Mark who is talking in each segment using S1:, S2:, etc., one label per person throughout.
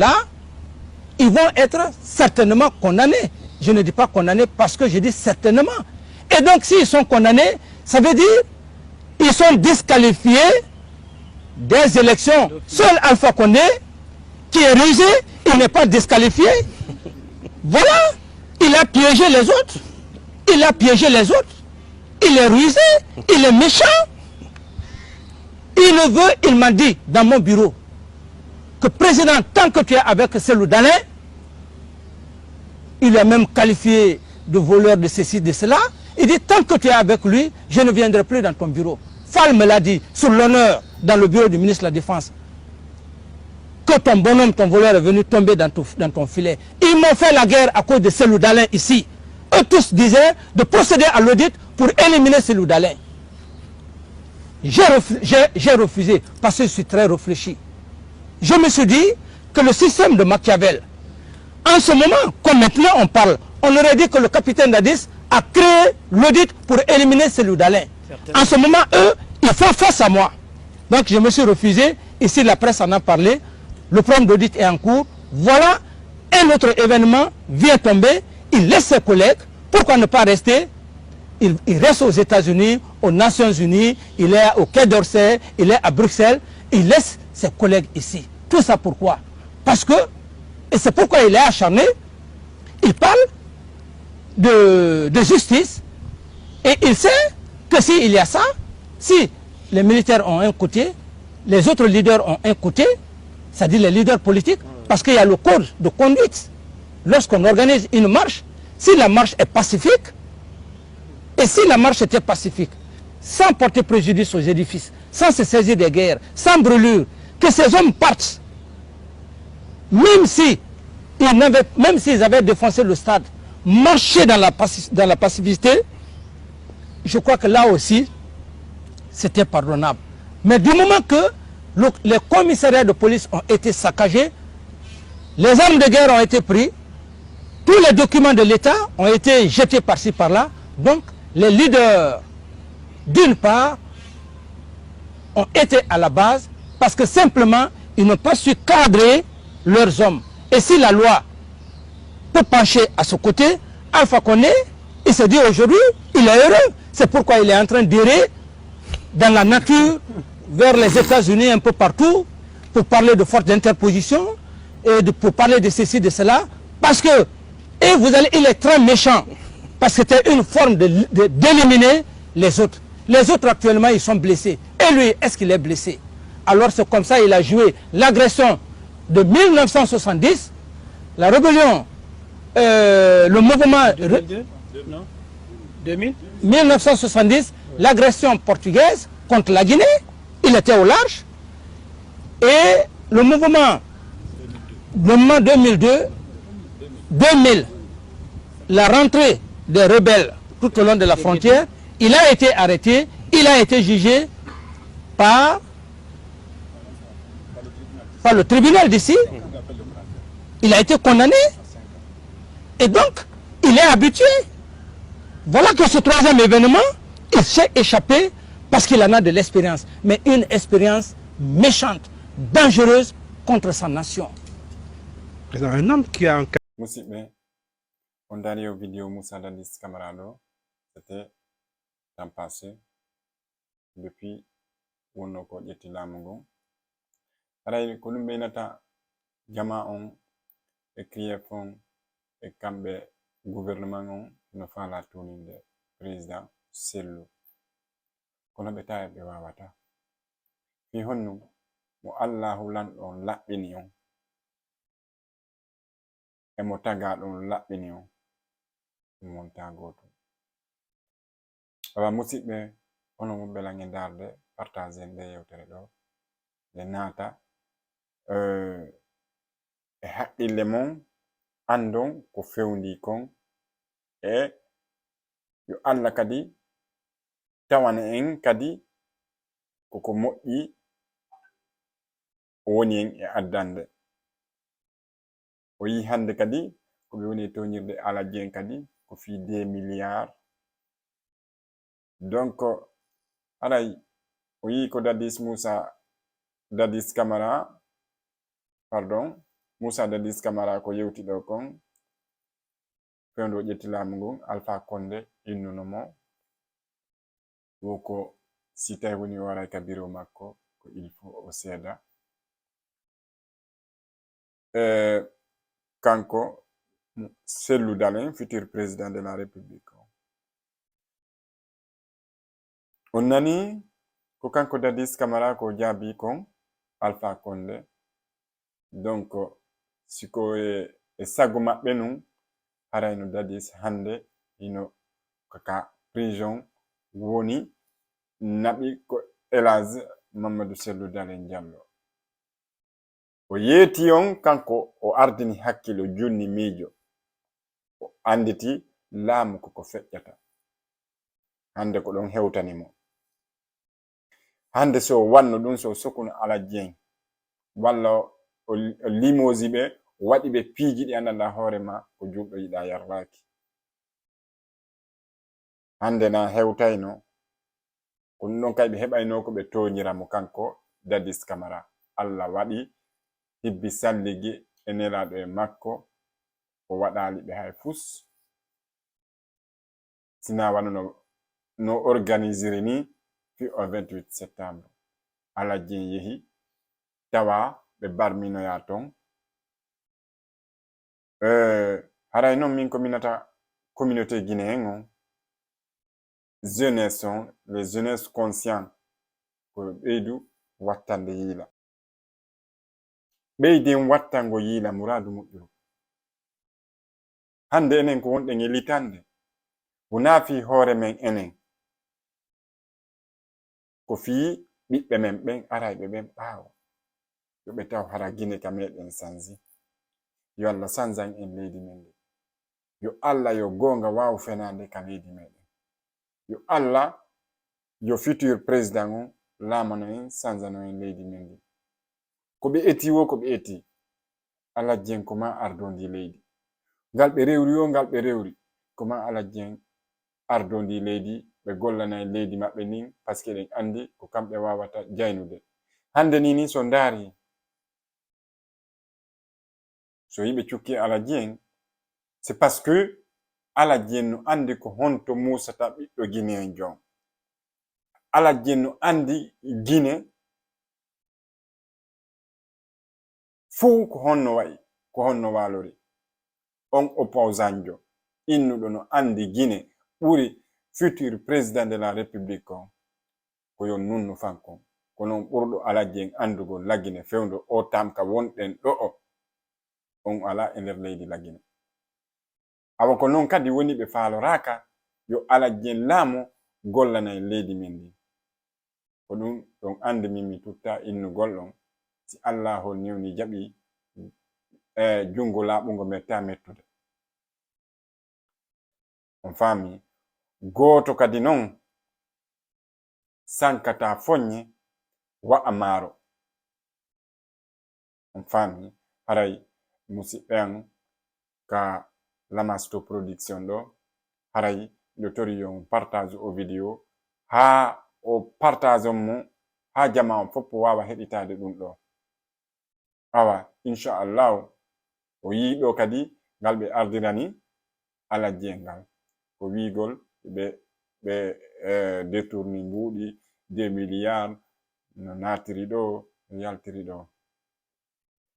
S1: là, ils vont être certainement condamnés. Je ne dis pas condamnés parce que je dis certainement. Et donc, s'ils sont condamnés, ça veut dire qu'ils sont disqualifiés des élections. Seul Alpha Condé, qui est rusé, il n'est pas disqualifié. Voilà, il a piégé les autres. Il a piégé les autres. Il est rusé, il est méchant. Il le veut, il m'a dit dans mon bureau que président, tant que tu es avec Cellou Dalein, il a même qualifié de voleur de ceci, de cela. Il dit, tant que tu es avec lui, je ne viendrai plus dans ton bureau. Fall me l'a dit, sur l'honneur, dans le bureau du ministre de la Défense, que ton bonhomme, ton voleur est venu tomber dans ton filet. Ils m'ont fait la guerre à cause de Cellou Dalein ici. Eux tous disaient de procéder à l'audit pour éliminer Cellou Dalein. J'ai refusé parce que je suis très réfléchi. Je me suis dit que le système de Machiavel, en ce moment, comme maintenant on parle, on aurait dit que le capitaine Dadis a créé l'audit pour éliminer Cellou Dalein. En ce moment, eux, ils font face à moi. Donc je me suis refusé. Ici, la presse en a parlé. Le programme d'audit est en cours. Voilà, un autre événement vient tomber. Il laisse ses collègues. Pourquoi ne pas rester? Il reste aux États-Unis, aux Nations Unies, il est au Quai d'Orsay, il est à Bruxelles. Il laisse ses collègues ici. Tout ça pourquoi? Parce que, et c'est pourquoi il est acharné, il parle de justice et il sait que s'il y a ça, si les militaires ont un côté, les autres leaders ont un côté, c'est-à-dire les leaders politiques, parce qu'il y a le code de conduite. Lorsqu'on organise une marche, si la marche est pacifique, et si la marche était pacifique, sans porter préjudice aux édifices, sans se saisir des guerres, sans brûlure, que ces hommes partent, même s'ils avaient défoncé le stade, marcher dans la pacificité, je crois que là aussi, c'était pardonnable. Mais du moment que les commissariats de police ont été saccagés, les armes de guerre ont été prises, tous les documents de l'État ont été jetés par-ci par-là, donc les leaders, d'une part, ont été à la base parce que simplement, ils n'ont pas su cadrer leurs hommes. Et si la loi peut pencher à ce côté, Alpha Condé, il se dit aujourd'hui, il est heureux. C'est pourquoi il est en train d'errer dans la nature, vers les États-Unis, un peu partout, pour parler de force d'interposition, et pour parler de ceci, de cela, parce que, et vous allez, il est très méchant, parce que c'était une forme d'éliminer les autres. Les autres actuellement, ils sont blessés. Et lui, est-ce qu'il est blessé? Alors c'est comme ça il a joué l'agression de 1970, la rébellion, le mouvement...
S2: 2000
S1: 1970, l'agression portugaise contre la Guinée, il était au large. Et le mouvement 2002, 2000, la rentrée des rebelles tout au long de la frontière, il a été arrêté, il a été jugé par le tribunal d'ici, il a été condamné. Et donc, il est habitué. Voilà que ce troisième événement, il s'est échappé parce qu'il en a de l'expérience. Mais une expérience méchante, dangereuse contre sa nation.
S3: Un homme qui a un...
S4: Musidɓe, on dari au vidéo Moussa Dadis Camara ɗo, c'était temps passé depuis wonno ko ƴetti laamu ngon. Aray ko ɗum ɓeynata jama on e CRIEF on e kamɓe gouvernement on no faala tuninde président Cellou kono ɓe tawi ɓe wawata fi honnum mo Allahu lanɗon laɓɓini on e mo tagaɗon laɓɓini on ɗum wonta goto. Awa musidɓe, onon mo belange darde partage nde yewtere ɗo nde naata e haqqille mon andon ko fewndi kon e yo Allah kadi tawana en kadi koko moƴƴi o woni en e addande. O yi hande kadi ko ɓe woni toñirde alaji en kadi ko fi 2 milliards. Donc aray o yi ko Dadis Moussa Dadis Camara pardon Moussa Dadis Camara ko yewti ɗo kon fewndo o ƴetti laamu ngun Alpha Condé innuno mo woko si tawi woni waray ka bureau makko ko il faut o seeda kanko Cellou Dalein futur président de la république on nani ko kanko Dadis Camara ko jaabi kon Alpha Condé donc siko e sago maɓɓe nun harayno Dadis hande ino kaka prison woni naɓi ko Elage Mamadou Cellou Dalein Diallo o yeeti on kanko o ardini hakkilo junni miijo o anditi laamu koko feƴƴata hande ko ɗon hewtanimo hande so wanno ɗum so sokuno Ala Dieng walla o limosi ɓe waɗi ɓe piiji ɗi andanda hoore ma ko julɗo yiɗa yarlaki hande na hewtayno ko ɗum ɗon kay ɓe heɓayno ko ɓe toñiramo kanko Dadis Camara Allah waɗi hibbi salligi e nelaɗo e makko o waɗali ɓe hay fus sina wano no organisiri ni fi o 28 septembre Ala Dieng yehi tawa ɓe barminoya ton haray noon min ko minata communauté guinéen on jeunesse on les jeunesse conscient ko ɓeydu wattande yiila ɓeyden wattango yiila muradu moƴƴuru hande enen ko wonɗen e litande wona fi hoore men enen ko fi ɓiɓɓe men ɓen arayɓe ɓen ɓaawo yoɓe taw hara Guinée ka meɗen sanzi yo Allah sanzan en leydi men ndi yo Allah yo gonga wawu fenande ka leydi meɗen yo Allah yo futur président on lamano en sanzano en leydi men ndi ko ɓe eti wo ko ɓe eti Ala Dieng ko ma ardondi leydi ngal ɓe rewri yo ngal ɓe rewri ko ma Ala Dieng ardondi leydi ɓe gollana en leydi maɓɓe nin par ce que ɗen andi ko kamɓe wawata jaynude hande ni so ndaari so yiɓe cukki Ala Dieng c'est parce que Ala Dieng no andi ko honto musata ɓiɗɗo Guinéen jon Ala Dieng no andi Guinée fuu ko honno wayi ko honno walori on opposant jo innuɗo no andi Guinée ɓuri futur président de la république on ko yon nunnu fankon ko non ɓurɗo Ala Dieng andugo lagine fewndo o tamka wonɗen ɗo o on ala e nder leydi lagine awa ko non kadi woni ɓe faaloraka yo Ala Dieng laamu gollana e leydi men ndi ko ɗum ɗon andi min mi tutta innugol ɗon si Allah hol newni jaɓi jungo laaɓugo metta mettude on faami goto kadi non sankata foññe wa'a maaro on faami haray musidɓe an ka Lamasto production ɗo haray ɓe tori on partage o vidéo ha o partage on mo ha jama on foppo wawa heɗitade ɗum ɗo awa inchallahu o yiɗo kadi ngal ɓe ardirani Ala Dieng ngal ko wigol ɓe détourni mbuuɗi 2 milliards no natiri ɗo no yaltiri ɗo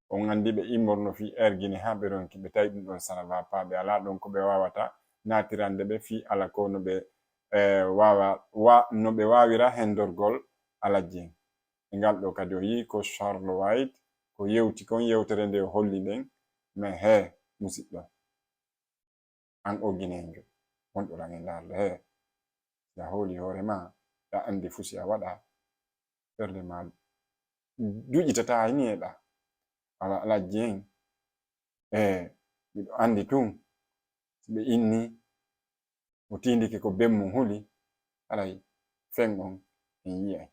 S4: on andi ɓe immorno fi air Guinée ha ɓe ronki ɓe tawi ɗum ɗon ça va pas ɓe ala ɗon ko ɓe wawata natirande ɓe fi ala ko no ɓe no ɓe wawira hendorgol Ala Dieng e ngal ɗo kadi o yi ko Charles White ko yewti kon yewtere nde holli ɗen mais he musidɗo an o Guinéenjo wonɗo ran e larde he ya hooli hoorema ya andi fusi a waɗa ɓerde ma juƴitata ni e ɗa awa Ala Dieng miɗo andi tun ɓe inni o tindike ko bemmum huli haray fen on en yiyay